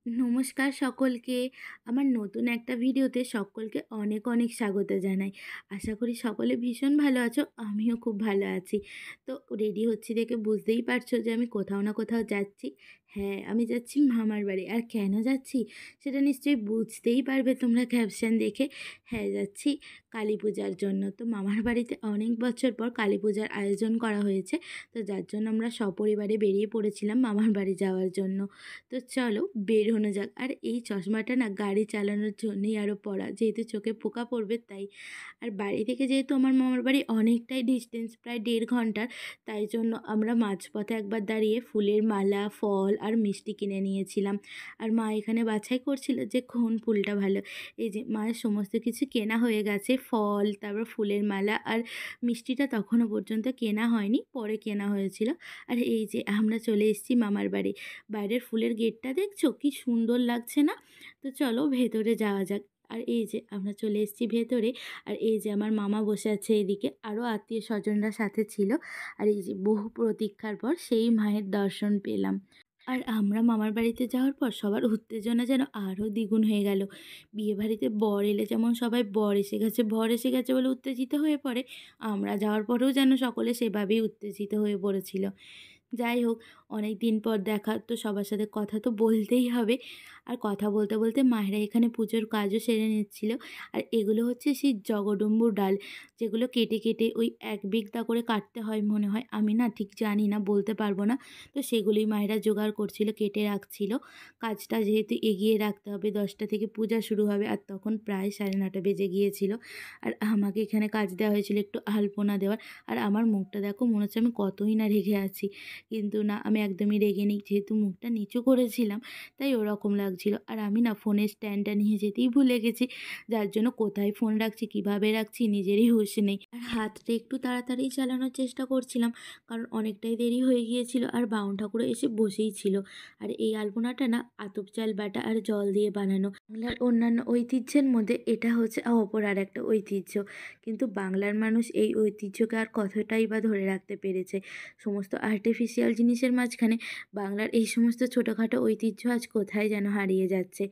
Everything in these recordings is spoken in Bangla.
নমস্কার সকলকে। আমার নতুন একটা ভিডিওতে সকলকে অনেক অনেক স্বাগত জানাই। আশা করি সকলে ভীষণ ভালো আছো, আমিও খুব ভালো আছি। তো রেডি হচ্ছি দেখে বুঝতেই পারছো যে আমি কোথাও না কোথাও যাচ্ছি। হ্যাঁ, আমি যাচ্ছি মামার বাড়ি। আর কেন যাচ্ছি সেটা নিশ্চয়ই বুঝতেই পারবে তোমরা ক্যাপশন দেখে। হ্যাঁ, যাচ্ছি কালী পূজার জন্য। তো মামার বাড়িতে অনেক বছর পর কালী পূজার আয়োজন করা হয়েছে। তো যার জন্য আমরা সপরিবারে বেরিয়ে পড়েছিলাম মামার বাড়ি যাওয়ার জন্য। তো চলো বেরোনো যাক। আর এই চশমাটা না গাড়ি চালানোর জন্যই আরও পরা, যেহেতু চোখে পোকা পড়বে তাই। আর বাড়ি থেকে যেহেতু আমার মামার বাড়ি অনেকটাই ডিস্টেন্স, প্রায় 1.5 ঘন্টার, তাই জন্য আমরা মাঝপথে একবার দাঁড়িয়ে ফুলের মালা, ফল আর মিষ্টি কিনে নিয়েছিলাম। আর মা এখানে বাছাই করছিল যে কোন ফুলটা ভালো। এই যে মায়ের সমস্ত কিছু কেনা হয়ে গেছে, ফল, তারপর ফুলের মালা আর মিষ্টিটা তখনও পর্যন্ত কেনা হয়নি, পরে কেনা হয়েছিল। আর এই যে আমরা চলে এসেছি মামার বাড়ি। বাইরের ফুলের গেটটা দেখছো কি সুন্দর লাগছে না? তো চলো ভেতরে যাওয়া যাক। আর এই যে আমরা চলে এসেছি ভেতরে। আর এই যে আমার মামা বসে আছে এদিকে, আরও আত্মীয় স্বজনরা সাথে ছিল। আর এই যে বহু প্রতীক্ষার পর সেই মায়ের দর্শন পেলাম। আর আমরা মামার বাড়িতে যাওয়ার পর সবার উত্তেজনা যেন আরও দ্বিগুণ হয়ে গেল। বিয়েবাড়িতে বর এলে যেমন সবাই বর এসে গেছে, বর এসে গেছে বলে উত্তেজিত হয়ে পড়ে, আমরা যাওয়ার পরেও যেন সকলে সেভাবেই উত্তেজিত হয়ে পড়েছিল। যাই হোক, অনেক দিন পর দেখা, তো সবার সাথে কথা তো বলতেই হবে। আর কথা বলতে বলতে মায়েরা এখানে পুজোর কাজও সেরে নিচ্ছিল। আর এগুলো হচ্ছে সেই জগডম্বুর ডাল, যেগুলো কেটে কেটে ওই 1 বিঘা করে কাটতে হয় মনে হয়, আমি না ঠিক জানি না, বলতে পারবো না। তো সেগুলোই মায়েরা জোগাড় করছিল, কেটে রাখছিল। কাজটা যেহেতু এগিয়ে রাখতে হবে, 10টা থেকে পূজা শুরু হবে, আর তখন প্রায় 9:30 বেজে গিয়েছিল। আর আমাকে এখানে কাজ দেওয়া হয়েছিল একটু আলপনা দেওয়ার। আর আমার মুখটা দেখো, মনে হচ্ছে আমি কতই না রেগে আছি, কিন্তু না, আমি একদমই রেগে নেই, যেহেতু মুখটা নিচু করেছিলাম তাই ওরকম লাগছিল। আর আমি না ফোনের স্ট্যান্ডটা নিয়ে যেতেই ভুলে গেছি, যার জন্য কোথায় ফোন রাখছি, কিভাবে রাখছি, নিজেরই হুঁশ নেই। আর হাতটা একটু তাড়াতাড়ি চালানোর চেষ্টা করছিলাম, কারণ অনেকটাই দেরি হয়ে গিয়েছিল। আর বাউন ঠাকুরও এসে বসেই ছিল। আর এই আলপনাটা না আতপ চাল বাটা আর জল দিয়ে বানানো। বাংলার অন্যান্য ঐতিহ্যের মধ্যে এটা হচ্ছে অপর আর একটা ঐতিহ্য, কিন্তু বাংলার মানুষ এই ঐতিহ্যকে আর কতটাই বা ধরে রাখতে পেরেছে। সমস্ত আর্টিফিশিয়াল জিনিসের মাঝখানে বাংলার এই সমস্ত ছোটোখাটো ঐতিহ্য আজ কোথায় যেন হারিয়ে যাচ্ছে।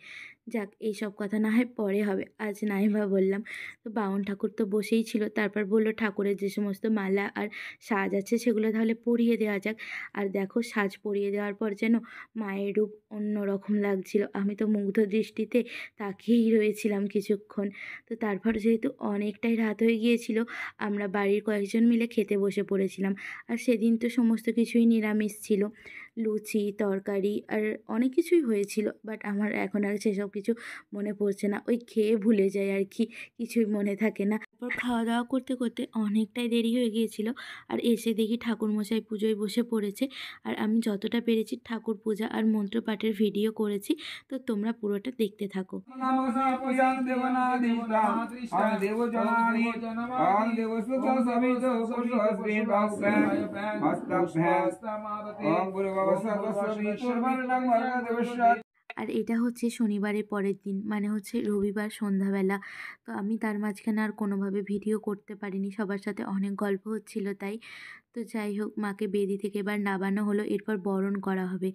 যাক, এইসব কথা না হয় পরে হবে, আজ নাই বা বললাম। তো বাউন ঠাকুর তো বসেই ছিল, তারপর বলল ঠাকুরের যে সমস্ত মালা আর সাজ আছে সেগুলো তাহলে পরিয়ে দেওয়া যাক। আর দেখো, সাজ পরিয়ে দেওয়ার পর যেন মায়ের রূপ অন্যরকম লাগছিল। আমি তো মুগ্ধ দৃষ্টিতে তাকিয়েই রয়েছিলাম কিছুক্ষণ। তো তারপর যেহেতু অনেকটাই রাত হয়ে গিয়েছিল, আমরা বাড়ির কয়েকজন মিলে খেতে বসে পড়েছিলাম। আর সেদিন তো সমস্ত কিছুই নিরামিষ ছিল, লুচি, তরকারি আর অনেক কিছুই হয়েছিল। বাট আমার এখন আর সেসব কিছু মনে পড়ছে না, ওই খেয়ে ভুলে যাই আর কি, কিছুই মনে থাকে না। তারপর খাওয়া দাওয়া করতে করতে অনেকটাই দেরি হয়ে গিয়েছিল। আর এসে দেখি ঠাকুরমশাই পুজোয় বসে পড়েছে। আর আমি যতটা পেরেছি ঠাকুর পূজা আর মন্ত্রপাঠের ভিডিও করেছি, তো তোমরা পুরোটা দেখতে থাকো। আর এটা হচ্ছে শনিবারের পরের দিন, মানে হচ্ছে রবিবার সন্ধ্যাবেলা। তো আমি তার মাঝখানে আর কোনোভাবে ভিডিও করতে পারিনি, সবার সাথে অনেক গল্প হচ্ছিল তাই। তো যাই হোক, মাকে বেদি থেকে এবার নামানো হলো, এরপর বরণ করা হবে।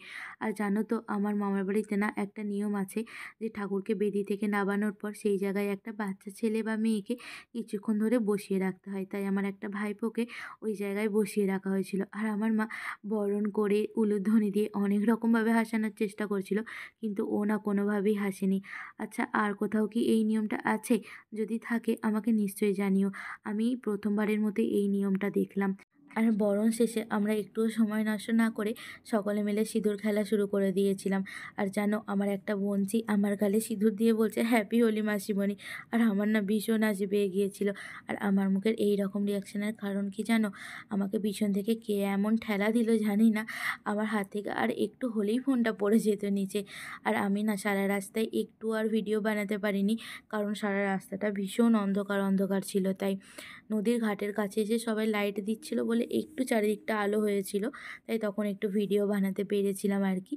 আর জানো তো, আমার মামার বাড়িতে না একটা নিয়ম আছে যে ঠাকুরকে বেদি থেকে নামানোর পর সেই জায়গায় একটা বাচ্চা ছেলে বা মেয়েকে কিছুক্ষণ ধরে বসিয়ে রাখতে হয়। তাই আমার একটা ভাইপোকে ওই জায়গায় বসিয়ে রাখা হয়েছিল। আর আমার মা বরণ করে উলুধ্বনি দিয়ে অনেক রকমভাবে হাসানোর চেষ্টা করছিল, কিন্তু ও না কোনোভাবেই হাসেনি। আচ্ছা, আর কোথাও কি এই নিয়মটা আছে? যদি থাকে আমাকে নিশ্চয়ই জানিও। আমি প্রথমবারের মতো এই নিয়মটা দেখলাম। আর বরণ শেষে আমরা একটুও সময় নষ্ট না করে সকলে মিলে সিঁদুর খেলা শুরু করে দিয়েছিলাম। আর জানো, আমার একটা বোনঝি আমার গালে সিঁদুর দিয়ে বলছে হ্যাপি হোলি মাসিমণি। আর আমার না ভীষণ হাসি পেয়ে গিয়েছিল। আর আমার মুখের এই রকম রিয়াকশানের কারণ কি জানো? আমাকে পিছন থেকে কে এমন ঠেলা দিল জানি না, আমার হাত থেকে আর একটু হলেই ফোনটা পড়ে যেত নিচে। আর আমি না সারা রাস্তায় একটু আর ভিডিও বানাতে পারিনি, কারণ সারা রাস্তাটা ভীষণ অন্ধকার অন্ধকার ছিল। তাই নদীর ঘাটের কাছে এসে সবাই লাইট দিচ্ছিল বলে একটু চারিদিকটা আলো হয়েছিল, তাই তখন একটু ভিডিও বানাতে পেরেছিলাম আর কি।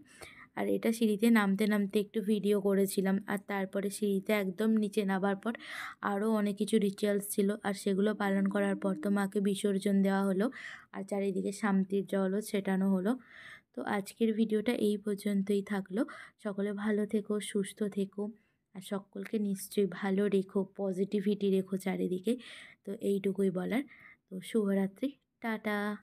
আর এটা সিঁড়িতে নামতে নামতে একটু ভিডিও করেছিলাম। আর তারপরে সিঁড়িতে একদম নিচে নামার পর আরও অনেক কিছু রিচুয়ালস ছিল, আর সেগুলো পালন করার পর তো মাকে বিসর্জন দেওয়া হলো। আর চারিদিকে শান্তির জলও ছেটানো হলো। তো আজকের ভিডিওটা এই পর্যন্তই থাকলো। সকলে ভালো থেকো, সুস্থ থেকো আর সকলকে নিশ্চয়ই ভালো রেখো, পজিটিভিটি রেখো চারিদিকে। তো এইটুকুই বলার। তো শুভরাত্রি, টাটা।